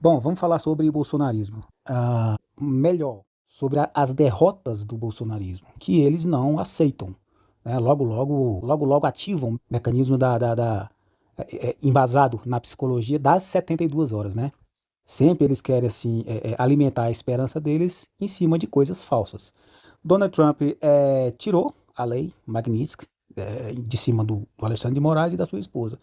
Bom, vamos falar sobre bolsonarismo. Melhor, sobre as derrotas do bolsonarismo, que eles não aceitam, né? Logo, logo ativam o mecanismo embasado na psicologia das 72 horas, né? Sempre eles querem assim alimentar a esperança deles em cima de coisas falsas. Donald Trump tirou a lei Magnitsky de cima do Alexandre de Moraes e da sua esposa.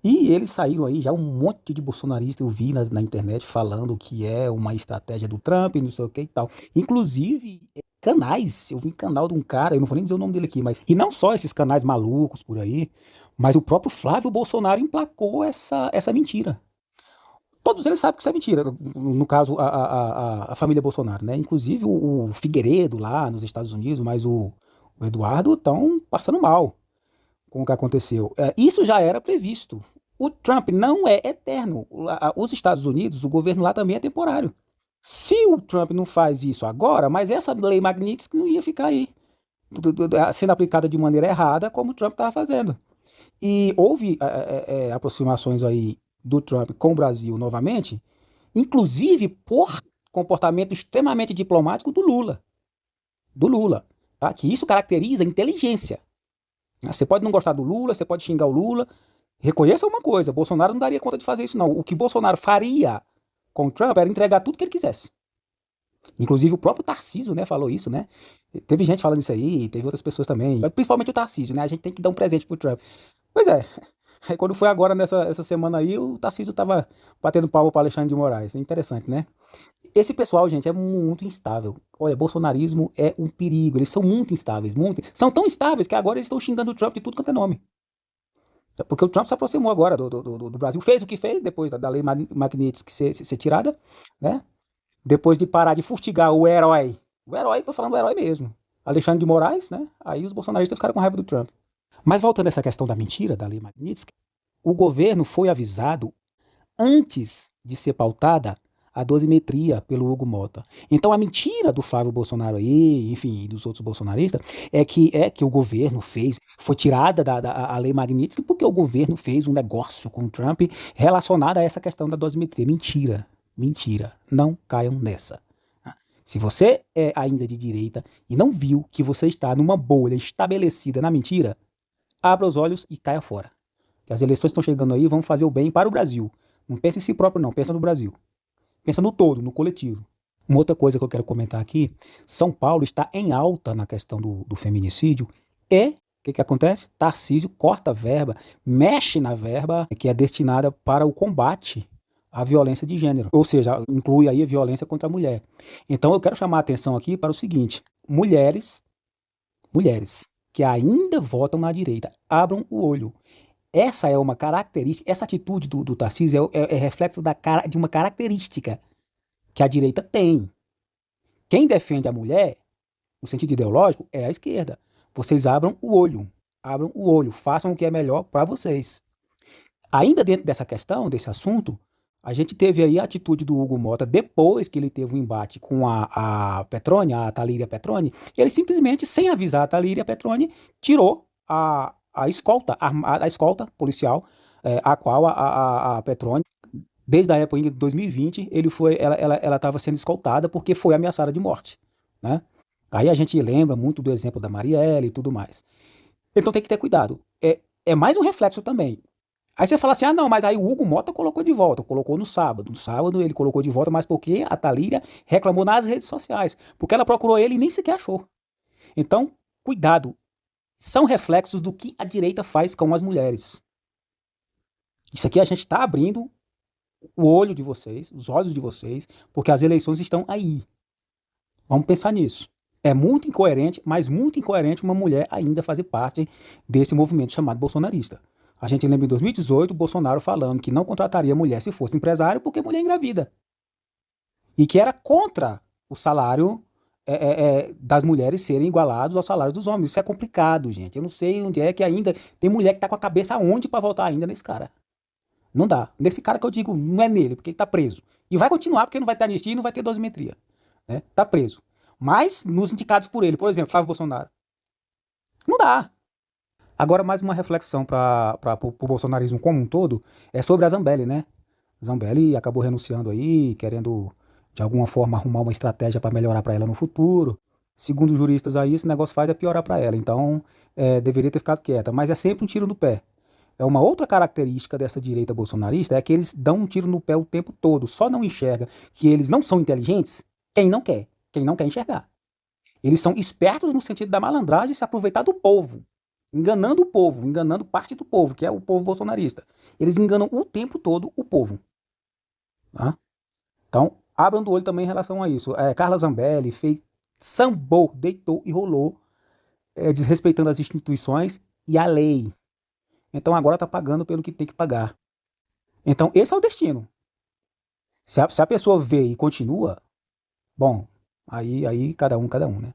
E eles saíram aí, já um monte de bolsonaristas eu vi na internet falando que é uma estratégia do Trump, não sei o que e tal. Inclusive, canais, eu vi canal de um cara, eu não vou nem dizer o nome dele aqui, mas. E não só esses canais malucos por aí, mas o próprio Flávio Bolsonaro emplacou essa mentira. Todos eles sabem que isso é mentira, no caso, a família Bolsonaro, né? Inclusive o Figueiredo lá nos Estados Unidos, mas o Eduardo estão passando mal com o que aconteceu. Isso já era previsto. O Trump não é eterno. Os Estados Unidos, o governo lá também é temporário. Se o Trump não faz isso agora, mas essa lei Magnitsky não ia ficar aí, sendo aplicada de maneira errada, como o Trump estava fazendo. E houve aproximações aí do Trump com o Brasil novamente, inclusive por comportamento extremamente diplomático do Lula, tá? Que isso caracteriza inteligência. Você pode não gostar do Lula, você pode xingar o Lula, reconheça uma coisa, Bolsonaro não daria conta de fazer isso não. O que Bolsonaro faria com o Trump era entregar tudo que ele quisesse. Inclusive o próprio Tarcísio, né, falou isso, né? Teve gente falando isso aí, teve outras pessoas também, principalmente o Tarcísio, né? A gente tem que dar um presente pro Trump. Pois é, aí quando foi agora essa semana aí, o Tarcísio tava batendo palma para Alexandre de Moraes. É interessante, né? Esse pessoal, gente, é muito instável. Olha, bolsonarismo é um perigo. Eles são muito instáveis, muito. São tão instáveis que agora eles estão xingando o Trump de tudo quanto é nome. Porque o Trump se aproximou agora do Brasil, fez o que fez depois da lei Magnitsky ser tirada, né? Depois de parar de fustigar o herói. O herói, tô falando do herói mesmo. Alexandre de Moraes, né? Aí os bolsonaristas ficaram com raiva do Trump. Mas voltando a essa questão da mentira, da lei Magnitsky, o governo foi avisado antes de ser pautada a dosimetria pelo Hugo Mota. Então a mentira do Flávio Bolsonaro aí, enfim, e dos outros bolsonaristas, é que o governo fez, foi tirada a lei Magnitsky porque o governo fez um negócio com o Trump relacionado a essa questão da dosimetria. Mentira, mentira, não caiam nessa. Se você é ainda de direita e não viu que você está numa bolha estabelecida na mentira, abra os olhos e caia fora. Que as eleições estão chegando aí, vão fazer o bem para o Brasil. Não pensa em si próprio, não. Pensa no Brasil. Pensa no todo, no coletivo. Uma outra coisa que eu quero comentar aqui: São Paulo está em alta na questão do feminicídio. E o que acontece? Tarcísio corta a verba, mexe na verba que é destinada para o combate à violência de gênero. Ou seja, inclui aí a violência contra a mulher. Então eu quero chamar a atenção aqui para o seguinte: mulheres que ainda votam na direita, abram o olho. Essa é uma característica, essa atitude do Tarcísio é reflexo de uma característica que a direita tem. Quem defende a mulher, no sentido ideológico, é a esquerda. Vocês abram o olho, façam o que é melhor para vocês. Ainda dentro dessa questão, desse assunto, a gente teve aí a atitude do Hugo Mota, depois que ele teve um embate com a Petroni, a Talíria Petroni, ele simplesmente, sem avisar a Talíria Petroni, tirou a escolta, a escolta policial, a qual a Petroni, desde a época de 2020, ela estava sendo escoltada porque foi ameaçada de morte, né? Aí a gente lembra muito do exemplo da Marielle e tudo mais. Então tem que ter cuidado. É mais um reflexo também. Aí você fala assim, ah não, mas aí o Hugo Mota colocou de volta, colocou no sábado. No sábado ele colocou de volta, mas porque a Talíria reclamou nas redes sociais. Porque ela procurou ele e nem sequer achou. Então, cuidado. São reflexos do que a direita faz com as mulheres. Isso aqui a gente está abrindo o olho de vocês, os olhos de vocês, porque as eleições estão aí. Vamos pensar nisso. É muito incoerente, mas muito incoerente uma mulher ainda fazer parte desse movimento chamado bolsonarista. A gente lembra em 2018 o Bolsonaro falando que não contrataria mulher se fosse empresário porque mulher engravida. E que era contra o salário das mulheres serem igualados ao salário dos homens. Isso é complicado, gente. Eu não sei onde é que ainda tem mulher que tá com a cabeça aonde para votar ainda nesse cara. Não dá. Nesse cara que eu digo, não é nele, porque ele tá preso. E vai continuar porque não vai ter anistia e não vai ter dosimetria. Né? Tá preso. Mas nos indicados por ele, por exemplo, Flávio Bolsonaro, não dá. Agora, mais uma reflexão para o bolsonarismo como um todo é sobre a Zambelli, né? Zambelli acabou renunciando aí, querendo de alguma forma arrumar uma estratégia para melhorar para ela no futuro. Segundo os juristas aí, esse negócio faz é piorar para ela. Então, deveria ter ficado quieta. Mas é sempre um tiro no pé. É uma outra característica dessa direita bolsonarista é que eles dão um tiro no pé o tempo todo. Só não enxerga que eles não são inteligentes quem não quer enxergar. Eles são espertos no sentido da malandragem se aproveitar do povo, enganando o povo, enganando parte do povo, que é o povo bolsonarista. Eles enganam o tempo todo o povo. Tá? Então, abram do olho também em relação a isso. Carla Zambelli fez, sambou, deitou e rolou, desrespeitando as instituições e a lei. Então agora está pagando pelo que tem que pagar. Então esse é o destino. Se a pessoa vê e continua, bom, aí cada um, né?